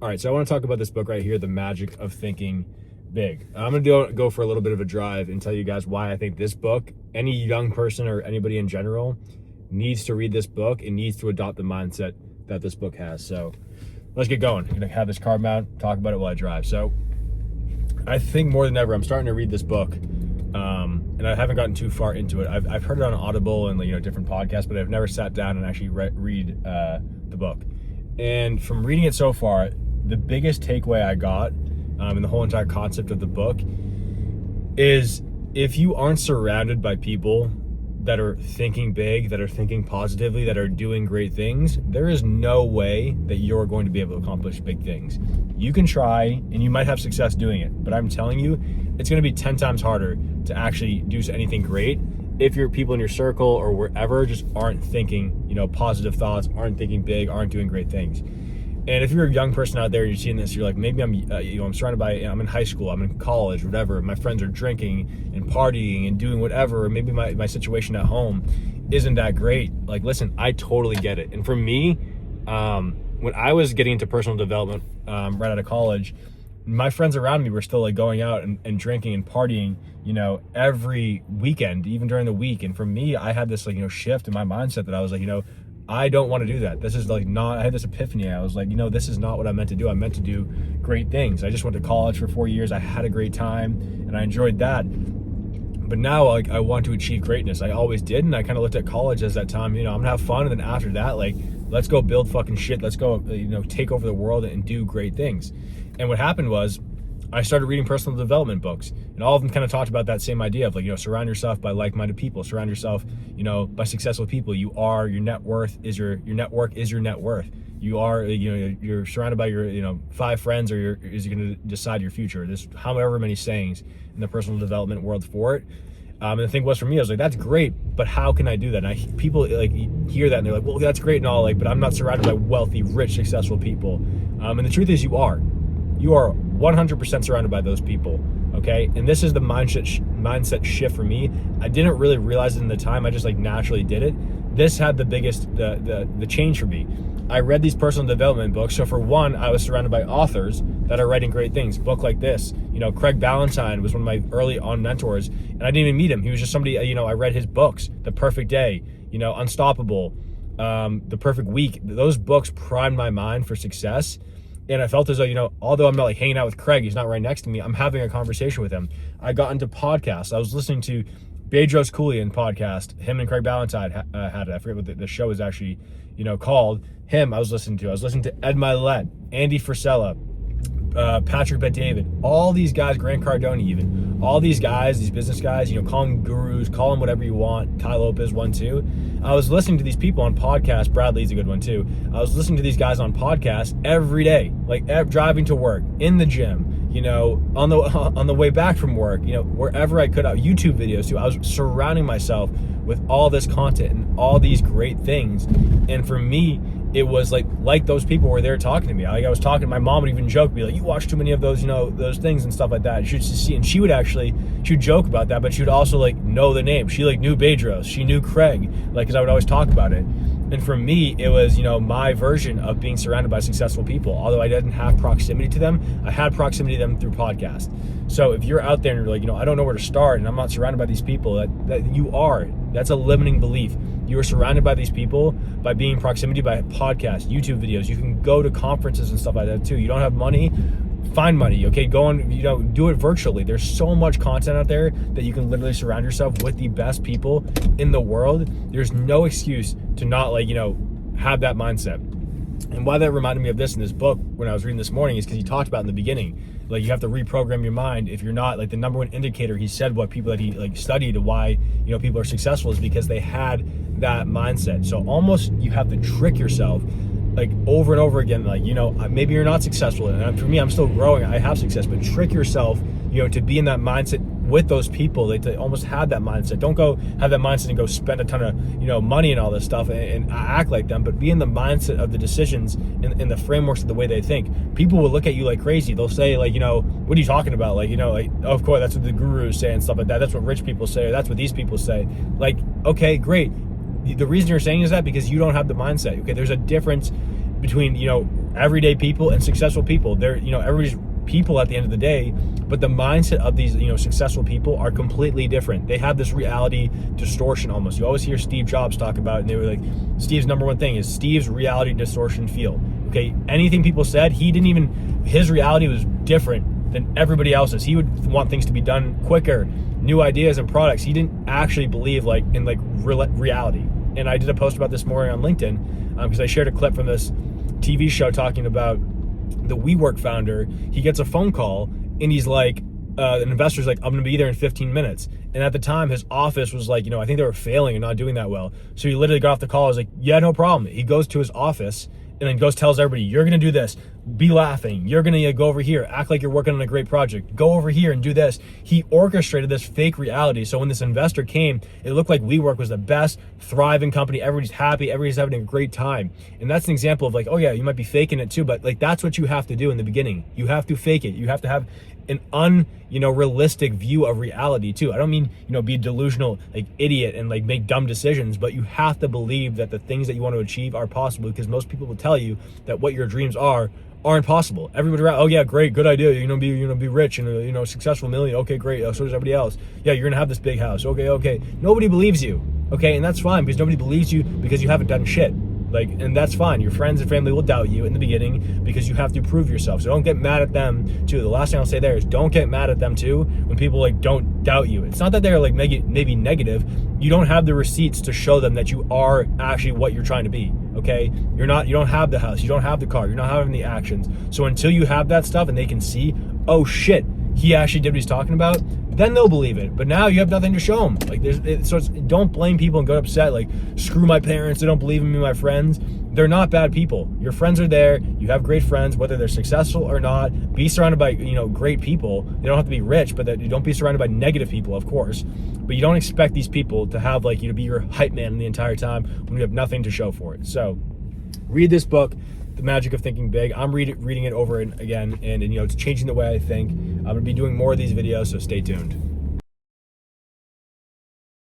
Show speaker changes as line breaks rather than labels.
All right, so I want to talk about this book right here, The Magic of Thinking Big. I'm going to go for a little bit of a drive and tell you guys why I think this book, any young person or anybody in general, needs to read this book and needs to adopt the mindset that this book has. So let's get going. I'm going to have this car mount, talk about it while I drive. So I think more than ever, I'm starting to read this book, and I haven't gotten too far into it. I've heard it on Audible and different podcasts, but I've never sat down and actually read the book. And from reading it so far, the biggest takeaway I got in the whole entire concept of the book is if you aren't surrounded by people that are thinking big, that are thinking positively, that are doing great things, there is no way that you're going to be able to accomplish big things. You can try and you might have success doing it, but I'm telling you, it's going to be 10 times harder to actually do anything great if your people in your circle or wherever just aren't thinking, positive thoughts, aren't thinking big, aren't doing great things. And if you're a young person out there and you're seeing this, you're like, maybe I'm surrounded by, I'm in high school, I'm in college, whatever. My friends are drinking and partying and doing whatever. Or maybe my situation at home isn't that great. Like, listen, I totally get it. And for me, when I was getting into personal development right out of college, my friends around me were still like going out and drinking and partying, every weekend, even during the week. And for me, I had this shift in my mindset that I was like, I don't want to do that. This is I had this epiphany. I was like, this is not what I meant to do. I meant to do great things. I just went to college for 4 years. I had a great time and I enjoyed that. But now I want to achieve greatness. I always did. And I kind of looked at college as that time, I'm gonna have fun. And then after that, let's go build fucking shit. Let's go, take over the world and do great things. And what happened was I started reading personal development books, and all of them kind of talked about that same idea of surround yourself by like-minded people, surround yourself, by successful people. Your net worth is your network is your net worth. You are, you're surrounded by your, 5 friends is going to decide your future. There's however many sayings in the personal development world for it. And the thing was for me, I was like, that's great, but how can I do that? And people hear that and they're like, well, that's great and all, but I'm not surrounded by wealthy, rich, successful people. And the truth is you are 100% surrounded by those people, okay? And this is the mindset shift for me. I didn't really realize it in the time. I just naturally did it. This had the biggest, the change for me. I read these personal development books. So for one, I was surrounded by authors that are writing great things. A book like this, Craig Ballantyne was one of my early on mentors, and I didn't even meet him. He was just somebody, I read his books, The Perfect Day, Unstoppable, The Perfect Week. Those books primed my mind for success. And I felt as though, although I'm not hanging out with Craig, he's not right next to me, I'm having a conversation with him. I got into podcasts. I was listening to Bedros Keuilian podcast. Him and Craig Ballantyne had it. I forget what the show is actually, called. Him, I was listening to. I was listening to Ed Milet, Andy Frisella, Patrick Bet-David, all these guys, Grant Cardone even, all these guys, these business guys, call them gurus, call them whatever you want, Ty Lopez, one too. I was listening to these people on podcasts, Brad Lee's a good one too. I was listening to these guys on podcasts every day, driving to work, in the gym, on the way back from work, wherever I could, YouTube videos too. I was surrounding myself with all this content and all these great things. And for me, it was like those people were there talking to me. I was talking, my mom would even joke, be like, you watch too many of those, those things and stuff like that. She would joke about that, but she would also know the name. She knew Bedros, she knew Craig, because I would always talk about it. And for me, it was, my version of being surrounded by successful people. Although I didn't have proximity to them, I had proximity to them through podcasts. So if you're out there and you're like, I don't know where to start and I'm not surrounded by these people, that's a limiting belief. You are surrounded by these people by being proximity by podcasts, YouTube videos. You can go to conferences and stuff like that too. You don't have money, find money, okay? Go on, do it virtually. There's so much content out there that you can literally surround yourself with the best people in the world. There's no excuse to not have that mindset. And why that reminded me of this in this book when I was reading this morning is because he talked about in the beginning, you have to reprogram your mind. If you're not, the number one indicator, he said what people that he studied why people are successful is because they had that mindset. So almost you have to trick yourself over and over again, maybe you're not successful, and for me, I'm still growing, I have success, but trick yourself, to be in that mindset with those people, they almost have that mindset. Don't go have that mindset and go spend a ton of, money and all this stuff and act like them, but be in the mindset of the decisions in the frameworks of the way they think. People will look at you like crazy. They'll say what are you talking about? Of course, that's what the gurus say and stuff like that. That's what rich people say, or that's what these people say. Okay, great. The reason you're saying is that because you don't have the mindset. Okay, there's a difference between everyday people and successful people. They're, everybody's people at the end of the day, but the mindset of these, successful people are completely different. They have this reality distortion almost. You always hear Steve Jobs talk about it, and they were like, Steve's number one thing is Steve's reality distortion field. Okay, anything people said, his reality was different than everybody else's. He would want things to be done quicker, new ideas and products. He didn't actually believe in reality. And I did a post about this morning on LinkedIn because I shared a clip from this TV show talking about the WeWork founder. He gets a phone call and he's like, an investor's like, I'm gonna be there in 15 minutes. And at the time his office was like, I think they were failing and not doing that well. So he literally got off the call. I was like, yeah, no problem. He goes to his office and then tells everybody, you're gonna do this, be laughing, you're gonna go over here, act like you're working on a great project, go over here and do this. He orchestrated this fake reality. So when this investor came, it looked like WeWork was the best thriving company, everybody's happy, everybody's having a great time. And that's an example of oh yeah, you might be faking it too, but that's what you have to do in the beginning. You have to fake it. You have to have an realistic view of reality too. I don't mean, be a delusional idiot and make dumb decisions, but you have to believe that the things that you want to achieve are possible, because most people will tell you that what your dreams aren't possible. Everybody around, oh yeah, great, good idea. You're gonna be rich and successful, million. Okay, great. So does everybody else. Yeah, you're gonna have this big house. Okay. Nobody believes you. Okay, and that's fine, because nobody believes you because you haven't done shit. And that's fine. Your friends and family will doubt you in the beginning because you have to prove yourself. So don't get mad at them too. The last thing I'll say there is don't get mad at them too when people don't doubt you. It's not that they're maybe negative. You don't have the receipts to show them that you are actually what you're trying to be. Okay, you don't have the house, you don't have the car, you're not having the actions. So until you have that stuff and they can see, oh shit, he actually did what he's talking about, then they'll believe it. But now you have nothing to show them. Don't blame people and get upset screw my parents, they don't believe in me, my friends. They're not bad people. Your friends are there. You have great friends, whether they're successful or not. Be surrounded by great people. You don't have to be rich, but you don't be surrounded by negative people, of course. But you don't expect these people to have you to be your hype man the entire time when you have nothing to show for it. So read this book, The Magic of Thinking Big. I'm reading it over and again, and it's changing the way I think. I'm gonna be doing more of these videos, so stay tuned.